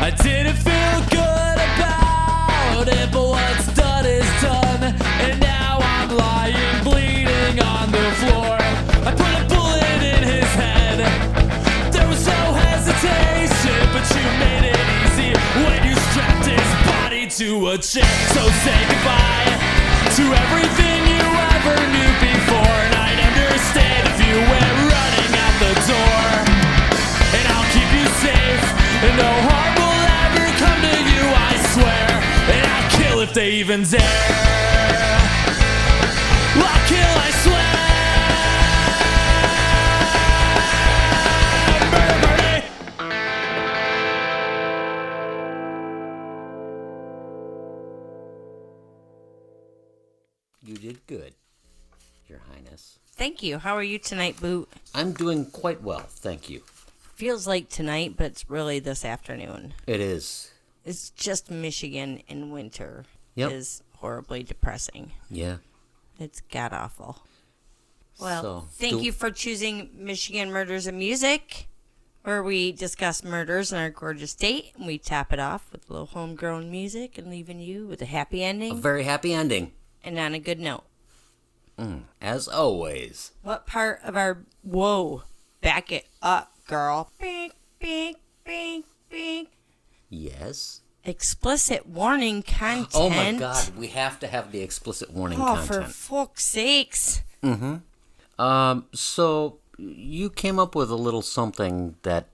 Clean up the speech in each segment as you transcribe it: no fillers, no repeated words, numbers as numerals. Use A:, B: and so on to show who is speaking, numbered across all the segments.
A: I didn't feel good about it, but what's done is done. And now I'm lying bleeding on the floor. I put a bullet in his head. There was no hesitation, but you made it easy when you strapped his body to a chair. So say goodbye to everything you ever knew before, and I'd understand if you went running out the door. And I'll keep you safe, and no harm will ever come to you, I swear. And I'll kill if they even dare. I'll kill, I swear.
B: You did good, Your Highness.
C: Thank you. How are you tonight, Boot?
B: I'm doing quite well, thank you.
C: Feels like tonight, but it's really this afternoon.
B: It is.
C: It's just Michigan in winter.
B: Yep.
C: Is horribly depressing.
B: Yeah.
C: It's god-awful. Well,
B: So,
C: thank you for choosing Michigan Murders and Music, where we discuss murders in our gorgeous state, and we top it off with a little homegrown music and leaving you with a happy
B: A
C: ending
B: very happy ending,
C: and on a good note.
B: as always.
C: What part of our... Whoa. Back it up, girl. Bink, bink, bink, bink.
B: Yes.
C: Explicit warning content.
B: Oh my God, we have to have the explicit warning
C: Oh, for
B: content.
C: fuck's sakes.
B: So you came up with a little something that...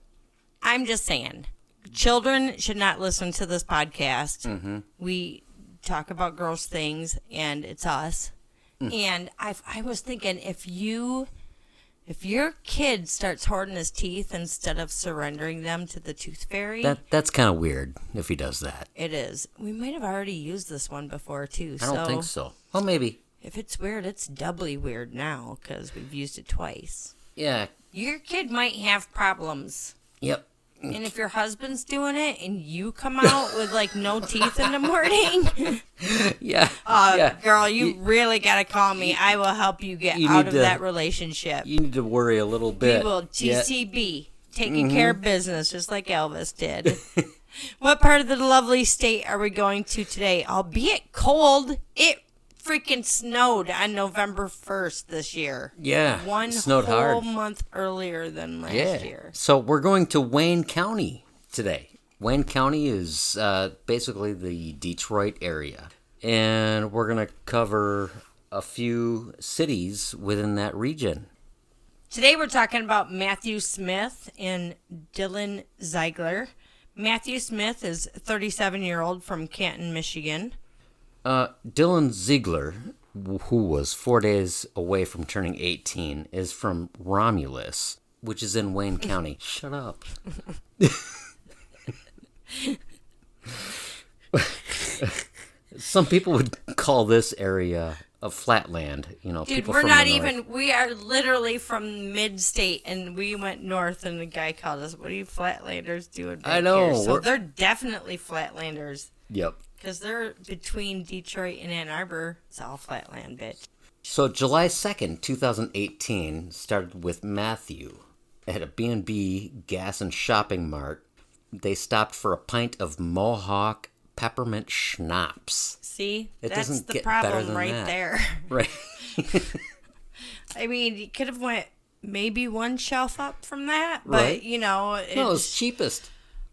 C: I'm just saying, children should not listen to this podcast. We talk about gross things, and it's us. And I was thinking, if your kid starts hoarding his teeth instead of surrendering them to the tooth fairy,
B: That's kind of weird if he does that.
C: it is. We might have already used this one before, too.
B: I don't think so. Well, maybe.
C: If it's weird, it's doubly weird now, because we've used it twice.
B: Yeah.
C: Your kid might have problems.
B: Yep.
C: And if your husband's doing it and you come out with like no teeth in the morning,
B: Yeah. Yeah.
C: girl, you really gotta call me. I will help you get
B: You
C: out
B: need
C: of
B: to-
C: that relationship.
B: You need to worry a little bit.
C: We will
B: Yeah.
C: TCB, taking care of business, just like Elvis did. What part of the lovely state are we going to today? Albeit cold, it freaking snowed on November 1st this year.
B: Yeah.
C: One
B: it snowed
C: whole
B: hard.
C: month earlier than last
B: Yeah.
C: year.
B: So we're going to Wayne County today. Wayne County is basically the Detroit area. And we're going to cover a few cities within that region.
C: Today we're talking about Matthew Smith and Dylan Ziegler. Matthew Smith is a 37-year-old from Canton, Michigan.
B: Dylan Ziegler, who was 4 days away from turning 18, is from Romulus, which is in Wayne County. Shut up. Some people would call this area a flatland. You know,
C: Dude,
B: people
C: we're
B: from
C: not
B: the north.
C: even, we are literally from mid-state, and we went north, and the guy called us, what are you Flatlanders doing back
B: I know,
C: here? So
B: we're-
C: they're definitely Flatlanders,
B: Yep.
C: because they're between Detroit and Ann Arbor. It's all flatland, bitch.
B: So July 2nd, 2018 started with Matthew at a B&B gas and shopping mart. They stopped for a pint of Mohawk peppermint schnapps.
C: See?
B: It
C: That's
B: doesn't
C: the
B: get better
C: problem
B: than
C: right
B: that.
C: there.
B: Right.
C: I mean, you could have went maybe one shelf up from that, but,
B: Right.
C: you know.
B: No, it was cheapest.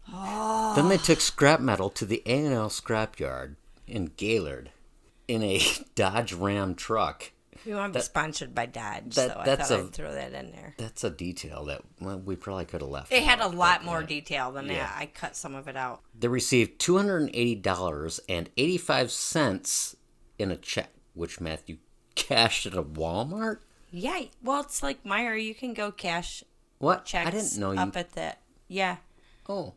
B: Then they took scrap metal to the A&L scrapyard in Gaylord in a Dodge Ram truck.
C: We want to be sponsored by Dodge,
B: that-
C: so I
B: that's
C: thought
B: a-
C: I'd throw that in there.
B: That's a detail that we probably could have left.
C: They had a
B: out,
C: lot
B: but,
C: more detail than
B: yeah.
C: that. I cut some of it out.
B: They received $280.85 in a check, which Matthew cashed at a Walmart.
C: Yeah, well, it's like Meyer. You can go cash
B: What?
C: checks
B: I didn't know you.
C: up at that. Yeah.
B: Oh,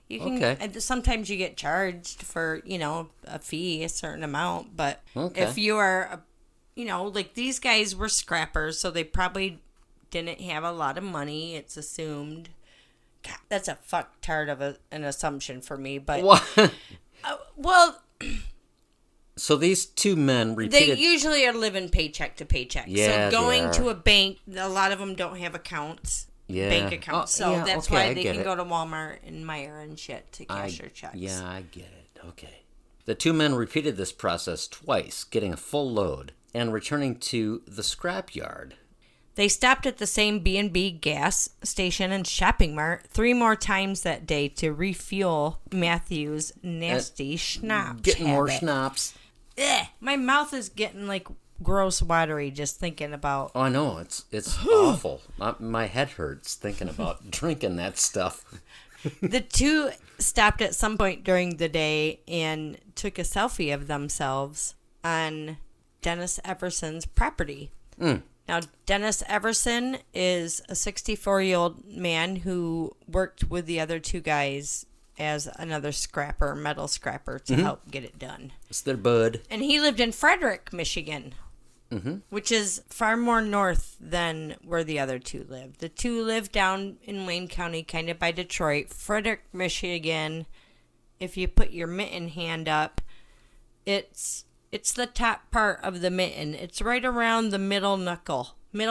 C: You can.
B: Okay.
C: Sometimes you get charged for, you know, a fee, a certain amount. But
B: Okay.
C: if you are, you know, like these guys were scrappers, so they probably didn't have a lot of money. It's assumed. God, that's a fucktard of an assumption for me. But
B: what?
C: well,
B: So these two men
C: they
B: repeated.
C: usually are living paycheck to paycheck.
B: Yeah,
C: so going
B: they are.
C: to a bank, a lot of them don't have accounts. bank account.
B: Oh,
C: So
B: yeah,
C: that's
B: okay,
C: why
B: I
C: they
B: get
C: can
B: it.
C: go to Walmart and Meijer and shit to cash their checks.
B: Yeah, I get it. Okay. The two men repeated this process twice, getting a full load and returning to the scrapyard.
C: They stopped at the same B&B gas station and shopping mart 3 more times that day to refuel Matthew's nasty schnapps.
B: Getting more
C: habit.
B: schnapps.
C: Ugh, my mouth is getting like gross watery just thinking about.
B: Oh, I know. It's awful. My head hurts thinking about drinking that stuff.
C: The two stopped at some point during the day and took a selfie of themselves on Dennis Everson's property. Now, Dennis Everson is a 64-year-old man who worked with the other two guys as another metal scrapper to help get it done.
B: It's their bud.
C: And he lived in Frederick, Michigan, which is far more north than where the other two lived. The two lived down in Wayne County, kind of by Detroit. Frederick, Michigan, if you put your mitten hand up, it's the top part of the mitten. It's right around the middle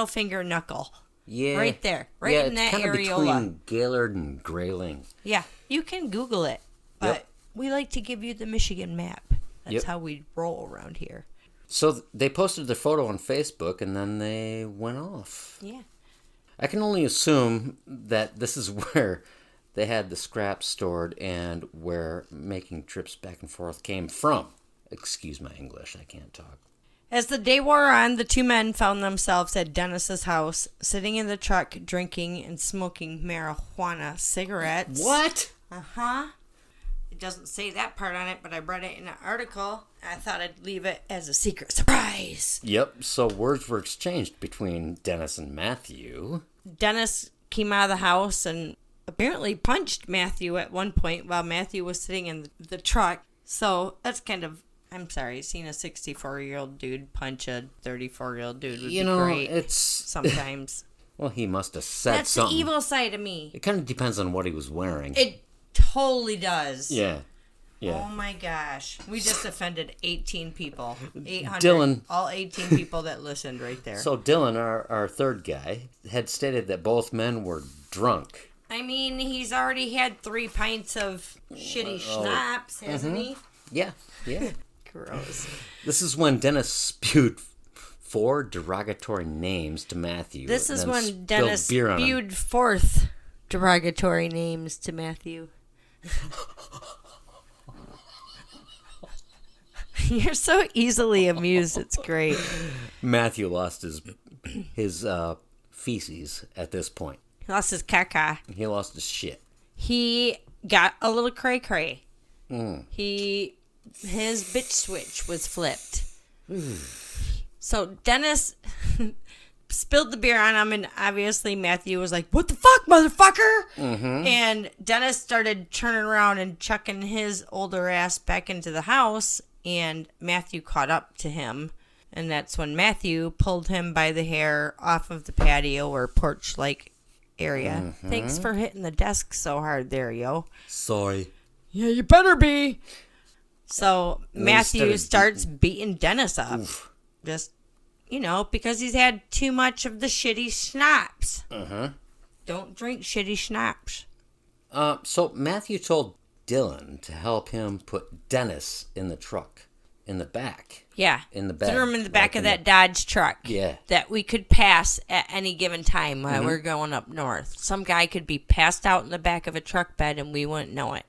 C: finger knuckle.
B: Yeah.
C: Right there. Right in that
B: it's kind of
C: areola.
B: between Gaylord and Grayling.
C: Yeah, you can Google it, but
B: Yep.
C: we like to give you the Michigan map. That's
B: Yep.
C: how we roll around here.
B: So they posted their photo on Facebook and then they went off.
C: Yeah.
B: I can only assume that this is where they had the scrap stored and where making trips back and forth came from. Excuse my English, I can't talk.
C: As the day wore on, the two men found themselves at Dennis's house, sitting in the truck, drinking and smoking marijuana cigarettes.
B: What?
C: Uh-huh. It doesn't say that part on it, but I read it in an article. I thought I'd leave it as a secret surprise.
B: Yep, so words were exchanged between Dennis and Matthew.
C: Dennis came out of the house and apparently punched Matthew at one point while Matthew was sitting in the truck. So that's kind of... I'm sorry, seeing a 64-year-old dude punch a 34-year-old dude would be great.
B: It's...
C: Sometimes.
B: Well, he must have said
C: That's
B: something.
C: the evil side of me.
B: It kind of depends on what he was wearing.
C: It totally does.
B: Yeah.
C: Oh my gosh. We just offended 18 people. 800.
B: Dylan.
C: All 18 people that listened right there.
B: So Dylan, our third guy, had stated that both men were drunk.
C: I mean, he's already had 3 pints of shitty schnapps, hasn't he?
B: Yeah.
C: Gross.
B: This is when Dennis spewed 4 derogatory names to Matthew.
C: This
B: and
C: is
B: then
C: when
B: spilled
C: Dennis
B: beer on him.
C: spewed 4th derogatory names to Matthew. You're so easily amused. It's great.
B: Matthew lost his feces at this point.
C: He lost his caca.
B: He lost his shit.
C: He got a little cray-cray. His bitch switch was flipped. So Dennis spilled the beer on him, and obviously Matthew was like, "What the fuck, motherfucker?" And Dennis started turning around and chucking his older ass back into the house, and Matthew caught up to him. And that's when Matthew pulled him by the hair off of the patio or porch-like area. Thanks for hitting the desk so hard there, yo.
B: Sorry.
C: Yeah, you better be. So
B: And
C: Matthew
B: he
C: starts beating Dennis up. Just, because he's had too much of the shitty schnapps. Don't drink shitty schnapps.
B: So Matthew told Dylan to help him put Dennis in the truck, in the back.
C: Yeah.
B: In the back.
C: Threw him in the back of that Dodge truck.
B: Yeah.
C: That we could pass at any given time while we're going up north. Some guy could be passed out in the back of a truck bed and we wouldn't know it.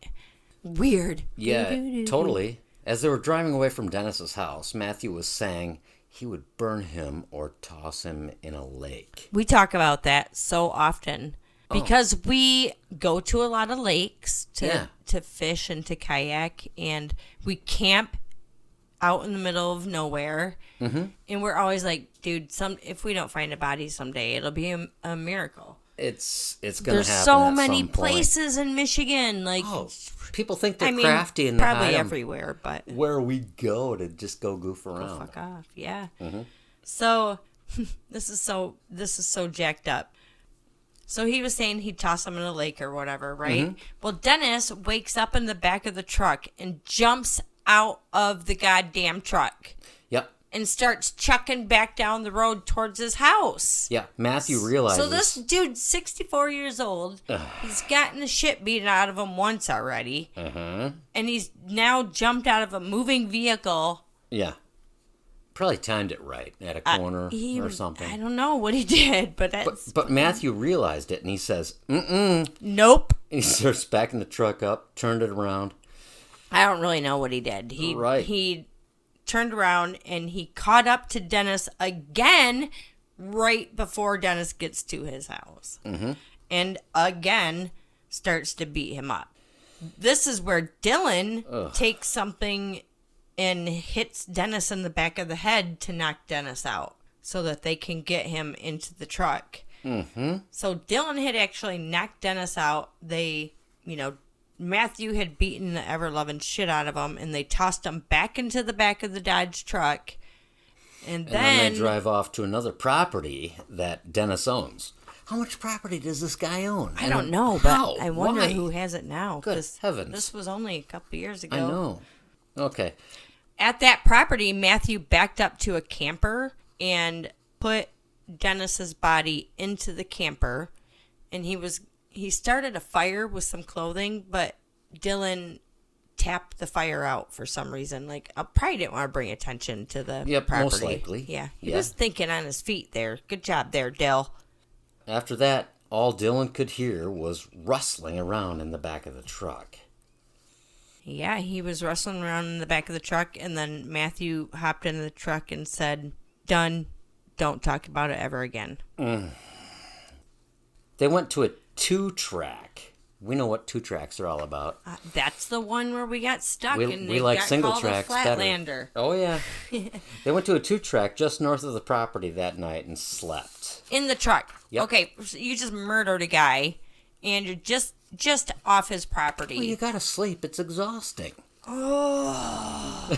C: Weird.
B: Yeah, totally. As they were driving away from Dennis's house, Matthew was saying he would burn him or toss him in a lake.
C: We talk about that so often because we go to a lot of lakes to fish and to kayak, and we camp out in the middle of nowhere. And we're always like, dude, if we don't find a body someday, it'll be a miracle.
B: It's gonna happen.
C: There's so
B: at
C: many
B: some point.
C: places in Michigan, like
B: People think they're crafty and they
C: probably
B: hide 'em
C: everywhere, but
B: where we go to just go goof around.
C: fuck off, yeah. So this is so jacked up. So he was saying he'd toss him in a lake or whatever, right? Well, Dennis wakes up in the back of the truck and jumps out of the goddamn truck.
B: Yep.
C: and starts chucking back down the road towards his house.
B: Yeah, Matthew realizes.
C: So this dude's 64 years old. He's gotten the shit beaten out of him once already. And he's now jumped out of a moving vehicle.
B: Yeah. Probably timed it right at a corner or something.
C: I don't know what he did, but that's...
B: But Matthew realized it, and he says,
C: Nope.
B: And he starts backing the truck up, turned it around.
C: I don't really know what he did. He turned around, and he caught up to Dennis again right before Dennis gets to his house. And again starts to beat him up. This is where Dylan takes something and hits Dennis in the back of the head to knock Dennis out so that they can get him into the truck. So Dylan had actually knocked Dennis out. They, Matthew had beaten the ever-loving shit out of him, and they tossed him back into the back of the Dodge truck. And then
B: they drive off to another property that Dennis owns. How much property does this guy own?
C: I don't know, but I wonder who has it now.
B: Good heavens.
C: This was only a couple years ago.
B: I know. Okay.
C: At that property, Matthew backed up to a camper and put Dennis's body into the camper, and he started a fire with some clothing, but Dylan tapped the fire out for some reason. Like, I probably didn't want to bring attention to the property.
B: Most likely.
C: Yeah, he was thinking on his feet there. Good job there, Dill.
B: After that, all Dylan could hear was rustling around in the back of the truck.
C: Yeah, he was rustling around in the back of the truck, and then Matthew hopped into the truck and said, "Done. Don't talk about it ever again."
B: They went to a 2-track. We know what 2 tracks are all about.
C: That's the one where we got stuck, and
B: we like
C: got
B: single
C: called
B: tracks
C: a Flatlander.
B: better. Oh, yeah. They went to a 2-track just north of the property that night and slept.
C: In the truck.
B: Yep.
C: Okay, so you just murdered a guy, and you're just off his property.
B: Well, you gotta sleep. It's exhausting.
C: Oh.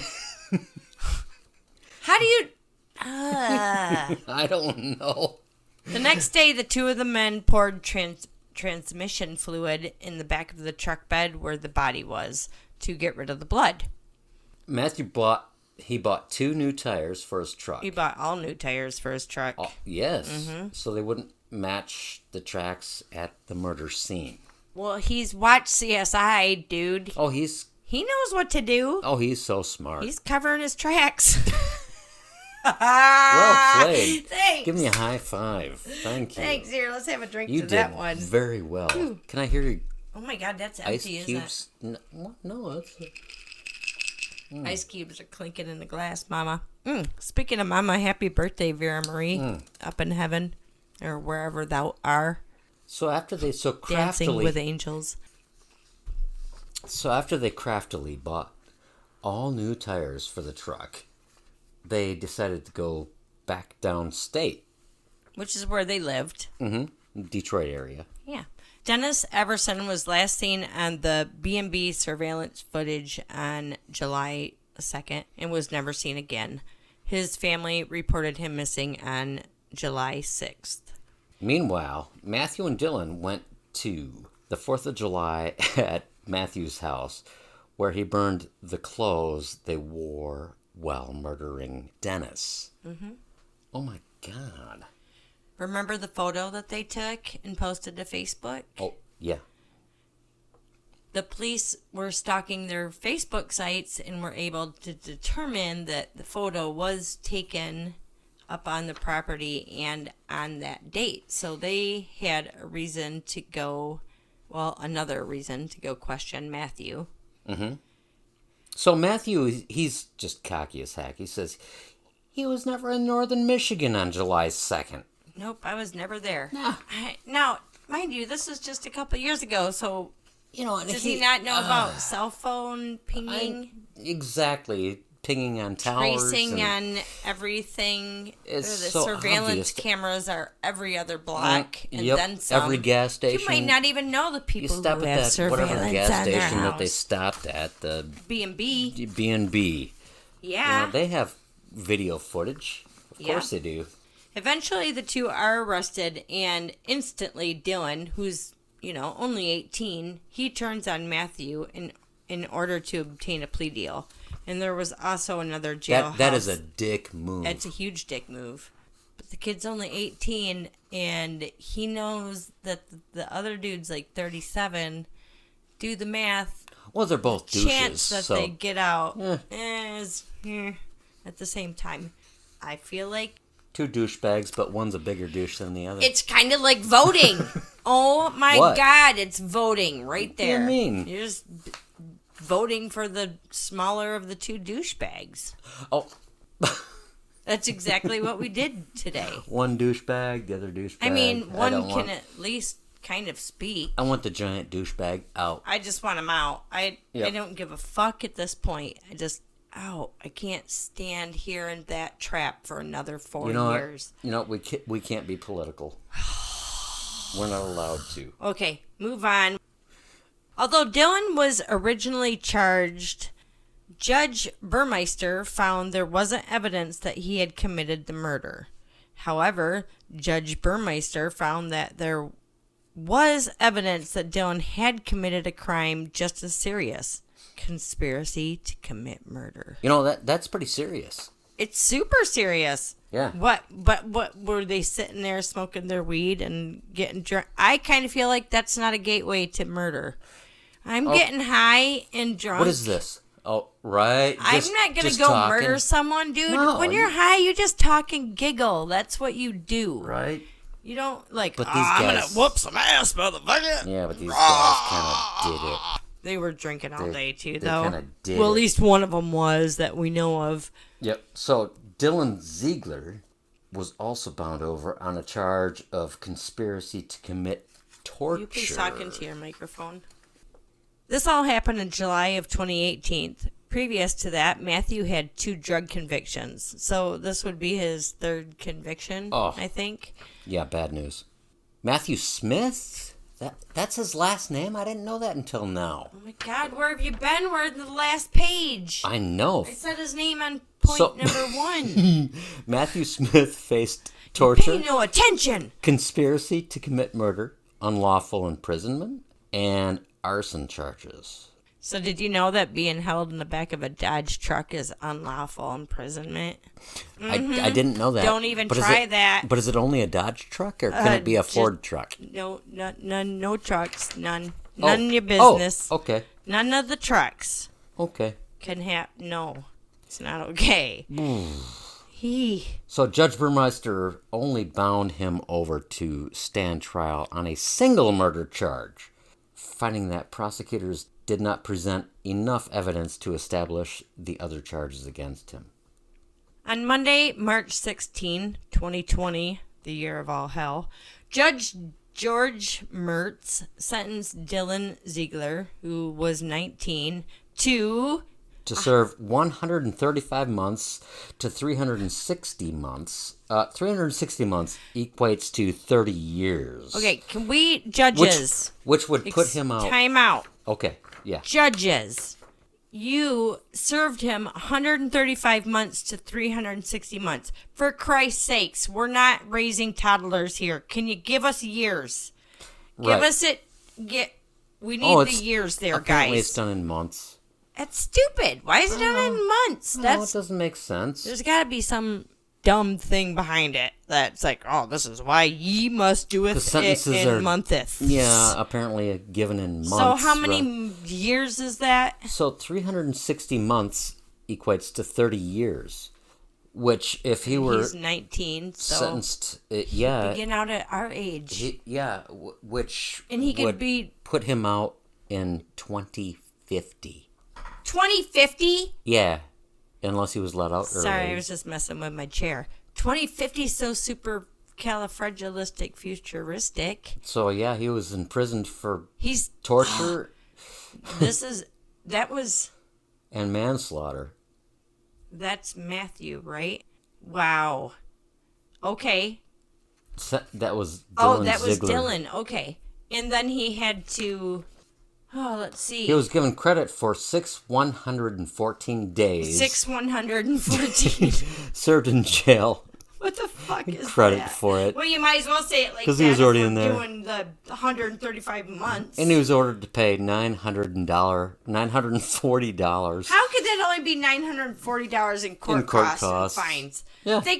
C: How do you...
B: I don't know.
C: The next day, the two of the men poured transmission fluid in the back of the truck bed where the body was to get rid of the blood.
B: Matthew bought 2 new tires for his truck.
C: He bought all new tires for his truck.
B: Oh, yes. So they wouldn't match the tracks at the murder scene.
C: Well, he's watched CSI, dude.
B: Oh,
C: He knows what to do.
B: Oh, he's so smart.
C: He's covering his tracks.
B: Well played.
C: Thanks.
B: Give me a high five. Thank you.
C: Thanks. Here, let's have a drink
B: You
C: to
B: did
C: that one.
B: very well. Can I hear your
C: Oh my God, that's
B: ice
C: empty,
B: cubes?
C: isn't
B: No, that's...
C: it? Ice cubes are clinking in the glass, Mama. Speaking of Mama, happy birthday, Vera Marie, up in heaven, or wherever thou art.
B: So after they
C: Dancing with angels.
B: So after they craftily bought all new tires for the truck, they decided to go back downstate.
C: Which is where they lived.
B: Detroit area.
C: Yeah. Dennis Everson was last seen on the B&B surveillance footage on July 2nd and was never seen again. His family reported him missing on July 6th.
B: Meanwhile, Matthew and Dylan went to the 4th of July at Matthew's house, where he burned the clothes they wore while murdering Dennis. Oh my God.
C: Remember the photo that they took and posted to Facebook?
B: Oh, yeah.
C: The police were stalking their Facebook sites and were able to determine that the photo was taken up on the property and on that date. So they had a reason to go, another reason to go question Matthew.
B: So Matthew, he's just cocky as heck. He says he was never in northern Michigan on July 2nd.
C: Nope, I was never there.
B: No.
C: Now, mind you, this was just a couple years ago, so does he not know about cell phone pinging?
B: Exactly. Pinging on towers.
C: Tracing on everything. The
B: so
C: surveillance
B: obvious
C: cameras are every other block, and
B: yep,
C: then some.
B: every gas station.
C: You might not even know the
B: You
C: people
B: stop
C: who
B: at
C: have
B: that
C: surveillance
B: whatever gas
C: on their
B: station that they
C: house.
B: stopped at, the
C: B&B.
B: B&B.
C: Yeah.
B: They have video footage. Of course they do.
C: Eventually, the two are arrested, and instantly, Dylan, who's only 18, he turns on Matthew in order to obtain a plea deal. And there was also another jailhouse.
B: That is a dick move.
C: It's a huge dick move. But the kid's only 18, and he knows that the other dude's like 37. Do the math.
B: Well, they're both douches.
C: Chance that
B: so.
C: they get out is at the same time. I feel like
B: 2 douchebags, but one's a bigger douche than the other.
C: it's kind of like voting. Oh my
B: What?
C: God, it's voting right there.
B: What do you mean?
C: You're just voting for the smaller of the 2 douchebags.
B: Oh.
C: That's exactly what we did today.
B: One douchebag, the other douchebag.
C: I mean, one
B: don't
C: can
B: want-
C: at least kind of speak.
B: I want the giant douchebag out.
C: I just want him out. I don't give a fuck at this point. I just I can't stand here in that trap for another 4 years.
B: You know, we can't be political. We're not allowed to.
C: Okay, move on. Although Dylan was originally charged, Judge Burmeister found there wasn't evidence that he had committed the murder. However, Judge Burmeister found that there was evidence that Dylan had committed a crime just as serious: conspiracy to commit murder.
B: You know, that's pretty serious.
C: It's super serious.
B: Yeah.
C: What were they sitting there smoking their weed and getting drunk? I kind of feel like that's not a gateway to murder. I'm getting high and drunk.
B: What is this? Oh, right.
C: I'm not going to go
B: talking.
C: murder someone, dude.
B: No,
C: when you're high, you just talk and giggle. That's what you do.
B: Right?
C: You don't like,
B: But these
C: I'm going
B: guys-
C: to whoop some ass, motherfucker.
B: Yeah, but these guys kind of did it.
C: They were drinking all day, too,
B: they
C: though.
B: kinda did
C: Well, at
B: it.
C: least one of them was that we know of.
B: Yep. So Dylan Ziegler was also bound over on a charge of conspiracy to commit torture.
C: You please talk into your microphone. This all happened in July of 2018. Previous to that, Matthew had 2 drug convictions. So this would be his 3rd conviction, I think.
B: Yeah, bad news. Matthew Smith? That's his last name? I didn't know that until now.
C: Oh my God, where have you been? We're in the last page.
B: I know.
C: I said his name on point number 1.
B: Matthew Smith faced torture,
C: Pay no attention.
B: conspiracy to commit murder, unlawful imprisonment, and arson charges.
C: So did you know that being held in the back of a Dodge truck is unlawful imprisonment?
B: I didn't know that.
C: Don't even
B: But is
C: try
B: it-
C: that.
B: But is it only a Dodge truck, or can it be a
C: just-
B: Ford truck?
C: No, no trucks, none.
B: Oh.
C: None of your business.
B: Oh, okay.
C: None of the trucks
B: Okay.
C: can have. No, it's not okay.
B: So Judge Burmeister only bound him over to stand trial on a single murder charge, finding that prosecutors did not present enough evidence to establish the other charges against him.
C: On Monday, March 16, 2020, the year of all hell, Judge George Mertz sentenced Dylan Ziegler, who was 19, to
B: serve 135 months to 360 months. 360 months equates to 30 years.
C: Okay, can we, judges,
B: Which would put him out.
C: time out.
B: Okay, yeah.
C: Judges, you served him 135 months to 360 months. For Christ's sakes, we're not raising toddlers here. Can you give us years? Give
B: Right.
C: us it. We need the years there,
B: Apparently
C: guys.
B: it's done in months.
C: That's stupid. Why is it done in months?
B: No, it doesn't make sense.
C: There's got to be some dumb thing behind it that's like, oh, this is why ye must do it
B: sentences
C: in
B: are-
C: montheth.
B: Yeah, apparently given in months.
C: So how many years is that?
B: So 360 months equates to 30 years, which if he were
C: He's 19, so
B: sentenced, yeah,
C: begin out at our age.
B: which
C: And he could
B: would
C: be-
B: put him out in 2050.
C: 2050?
B: Yeah, unless he was let out early.
C: Sorry, I was just messing with my chair. 2050 is so super califragilistic.
B: So yeah, he was imprisoned for
C: He's
B: torture
C: that was
B: and manslaughter.
C: that's Matthew, right? Wow. Okay.
B: That was Dylan
C: Oh, that was
B: Ziegler.
C: Dylan. Okay. And then he had to let's see.
B: He was given credit for 114 days
C: 114.
B: served in jail
C: What the fuck is
B: credit
C: that?
B: for it.
C: Well, you might as well say it like that.
B: 'Cause he was already
C: if
B: in
C: we're
B: there.
C: doing the 135 months.
B: And he was ordered to pay $940.
C: How could that only be $940 in court costs and fines?
B: Yeah.
C: They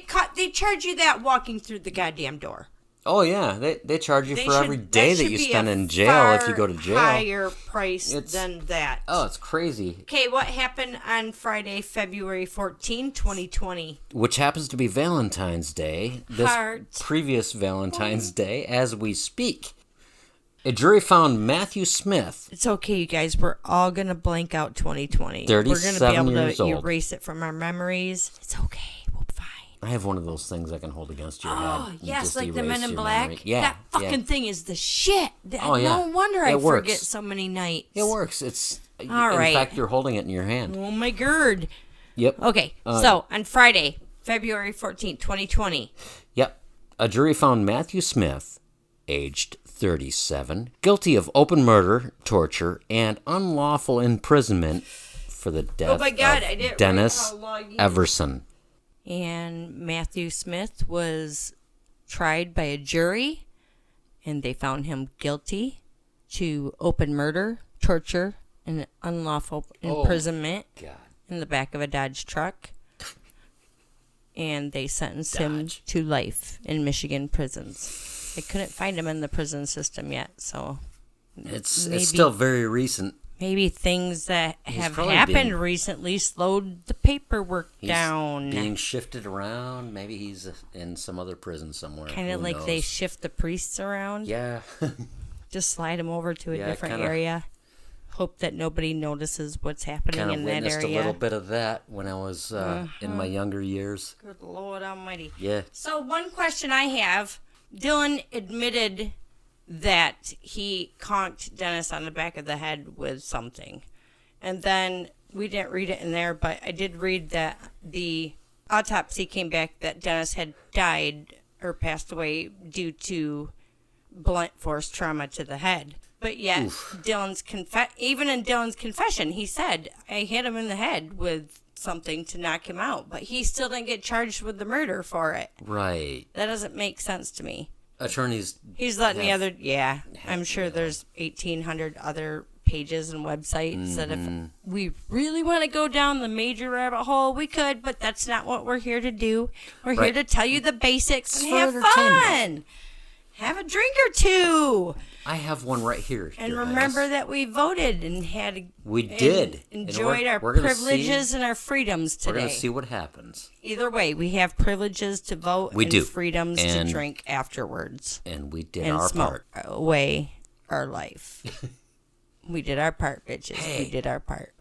C: charge you that walking through the goddamn door.
B: Oh, yeah. They charge you
C: They
B: for
C: should-
B: every day that
C: should
B: you
C: be
B: spend
C: a
B: in jail if you
C: far
B: go to jail.
C: higher price than that.
B: Oh, it's crazy.
C: Okay, what happened on Friday, February 14, 2020?
B: Which happens to be Valentine's Day. This
C: Heart.
B: previous Valentine's Day as we speak. A jury found Matthew Smith.
C: It's okay, you guys. We're all going to blank out 2020.
B: 37
C: We're going to be able
B: years
C: to
B: old.
C: erase it from our memories. It's okay. We'll be fine.
B: I have one of those things I can hold against your head.
C: Oh,
B: and
C: yes,
B: just
C: like the
B: erase
C: Men in
B: your
C: Black.
B: memory. Yeah,
C: That fucking thing is the shit.
B: Oh, yeah.
C: No wonder I
B: It works.
C: forget so many nights.
B: It works. It's
C: All
B: in
C: right.
B: fact, you're holding it in your hand.
C: Oh, my God.
B: Yep.
C: Okay, so on Friday, February 14th, 2020.
B: Yep. A jury found Matthew Smith, aged 37, guilty of open murder, torture, and unlawful imprisonment for the death
C: my God,
B: of
C: I didn't
B: Dennis
C: write how long he-
B: Everson.
C: And Matthew Smith was tried by a jury, and they found him guilty to open murder, torture, and unlawful imprisonment
B: God.
C: in the back of a Dodge truck. And they sentenced him to life in Michigan prisons. They couldn't find him in the prison system yet, so
B: It's
C: maybe-
B: still very recent.
C: maybe things that have
B: probably
C: happened
B: being-
C: recently slowed the paperwork
B: He's
C: down.
B: being shifted around. Maybe he's in some other prison somewhere.
C: Kind of
B: Who
C: like they
B: knows?
C: shift the priests around.
B: Yeah.
C: Just slide them over to a
B: Yeah,
C: different
B: kinda-
C: area. Hope that nobody notices what's happening
B: Kind of
C: in that
B: witnessed
C: area.
B: a little bit of that when I was in my younger years.
C: Good Lord Almighty.
B: Yeah.
C: So one question I have, Dylan admitted that he conked Dennis on the back of the head with something. And then we didn't read it in there, but I did read that the autopsy came back that Dennis had died or passed away due to blunt force trauma to the head. But yet, Dylan's even in Dylan's confession, he said, I hit him in the head with something to knock him out. But he still didn't get charged with the murder for it.
B: Right.
C: That doesn't make sense to me.
B: Attorneys.
C: He's letting the
B: have-
C: other, yeah. I'm sure there's 1,800 other pages and websites that if we really want to go down the major rabbit hole, we could, but that's not what we're here to do. We're here
B: Right.
C: to tell you the basics
B: It's
C: and
B: for
C: have
B: entertainment.
C: fun. Have a drink or two.
B: I have one right here.
C: And
B: Your
C: remember
B: Highness.
C: that we voted and had
B: We did. And
C: enjoyed our
B: we're gonna
C: privileges
B: see-
C: and our freedoms
B: We're
C: today.
B: going to see what happens.
C: Either way, we have privileges to vote
B: We
C: and
B: do.
C: freedoms
B: And-
C: to drink afterwards
B: And we did
C: and
B: our
C: smoke
B: part.
C: away our life. We did our part, bitches.
B: Hey.
C: We did our part.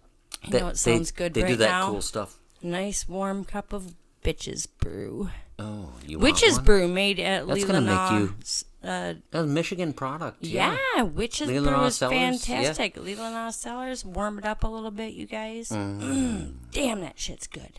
C: You
B: They-
C: know what sounds good
B: They
C: right
B: do that
C: now?
B: cool stuff.
C: Nice warm cup of bitches brew.
B: Oh, you
C: Witches
B: want one?
C: brew made at
B: That's gonna make you-
C: Leelanau.
B: A Michigan product.
C: Yeah, Witches
B: Leelanau
C: brew is
B: Cellars, yeah.
C: fantastic. Leelanau Cellars, warm it up a little bit, you guys. Damn, that shit's good.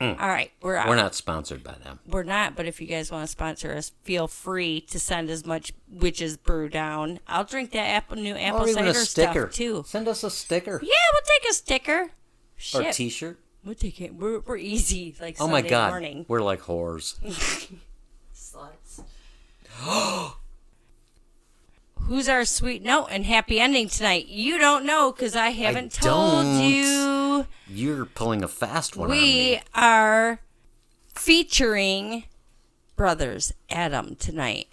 C: All right, we're out.
B: We're not sponsored by them.
C: We're not, but if you guys want to sponsor us, feel free to send as much Witches brew down. I'll drink that new apple
B: Or even a
C: cider
B: sticker.
C: stuff too.
B: Send us a sticker.
C: Yeah, we'll take a sticker.
B: Or
C: Shit,
B: a t-shirt.
C: we'll take it. We're easy, like
B: Oh
C: Sunday
B: my God.
C: morning.
B: We're like whores.
C: Sluts. Who's our sweet note and happy ending tonight? You don't know because I haven't told
B: don't.
C: you.
B: You're pulling a fast one on
C: We
B: me.
C: are featuring Brothers Adam tonight.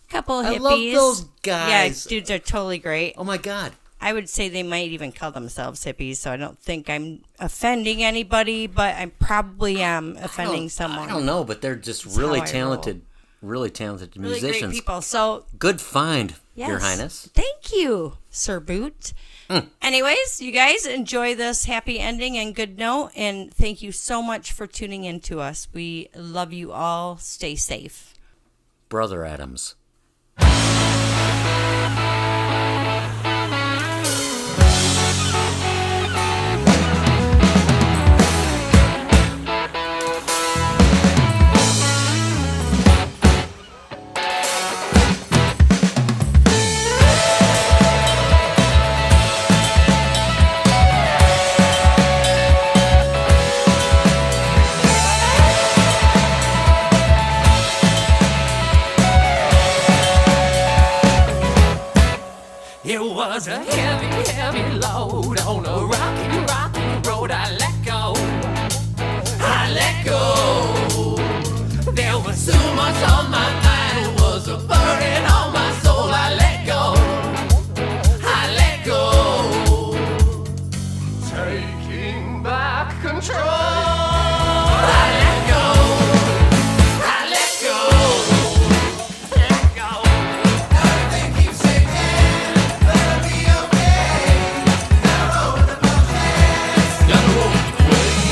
C: Couple hippies.
B: I love those guys.
C: Yeah, dudes are totally great.
B: Oh my God.
C: I would say they might even call themselves hippies, so I don't think I'm offending anybody, but I probably am offending someone.
B: I don't know, but they're just
C: That's
B: really
C: how I
B: talented, really talented
C: Really
B: musicians.
C: great people. So
B: Good find,
C: yes.
B: Your Highness.
C: Thank you, Sir Boot. Anyways, you guys enjoy this happy ending and good note, and thank you so much for tuning in to us. We love you all. Stay safe.
B: Brother Adams.
A: heavy, heavy load on a rocky, rocky road. I let go. I let go. There was too much on my mind. It was a burden on my soul. I let go. I let go. Taking back control. I let go. I let go. Let go. Everything keeps shaking. Better be okay. Gotta roll with the punches. Gotta roll with the punches.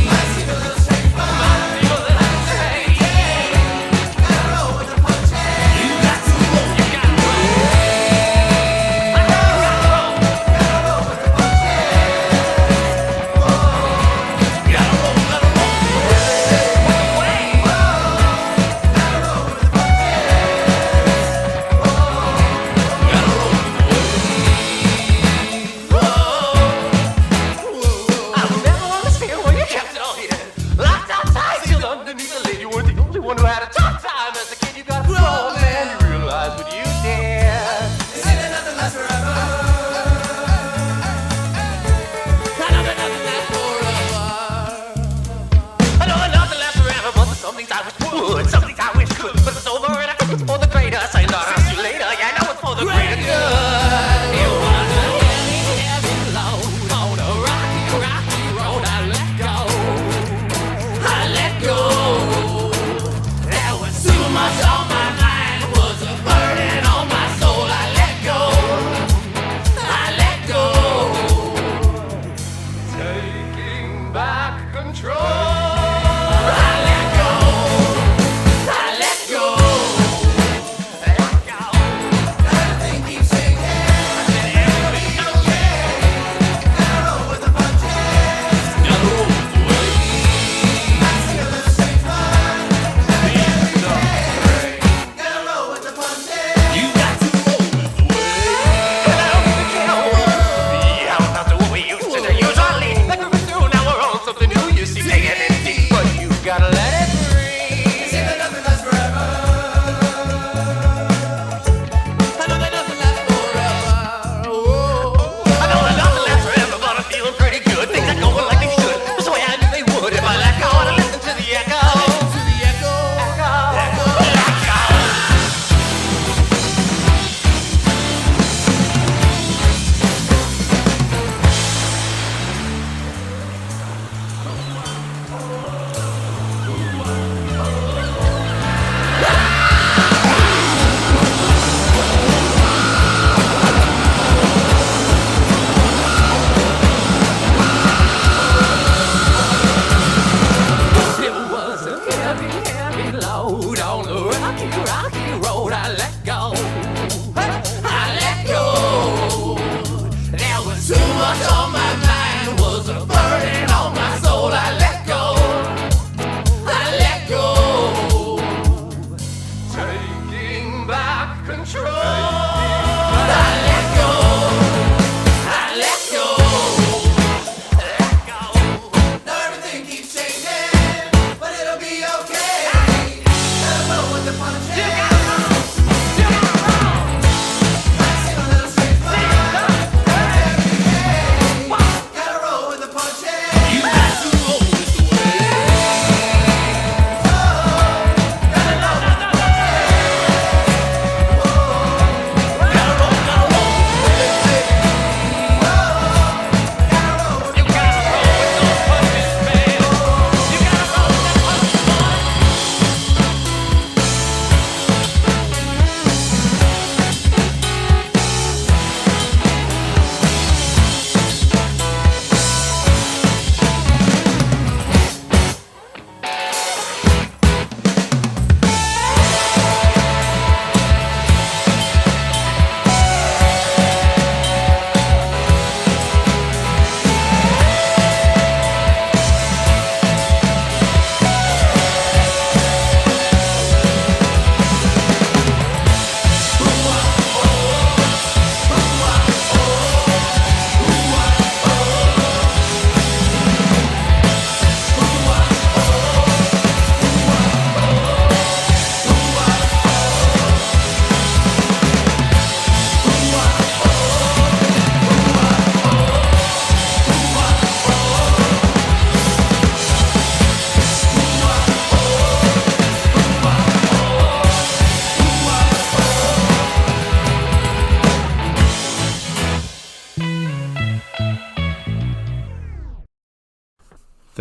A: Might seem a little strange, but might seem a little strange. Gotta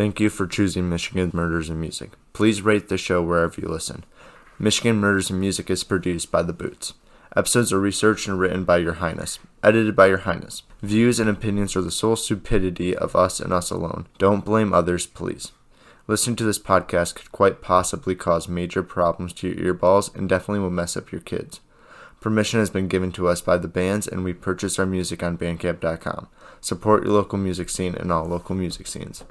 D: Thank you for choosing Michigan Murders and Music. Please rate the show wherever you listen. Michigan Murders and Music is produced by The Boots. Episodes are researched and written by Your Highness. Edited by Your Highness. Views and opinions are the sole stupidity of us and us alone. Don't blame others, please. Listening to this podcast could quite possibly cause major problems to your earballs and definitely will mess up your kids. Permission has been given to us by the bands, and we purchase our music on Bandcamp.com. Support your local music scene and all local music scenes.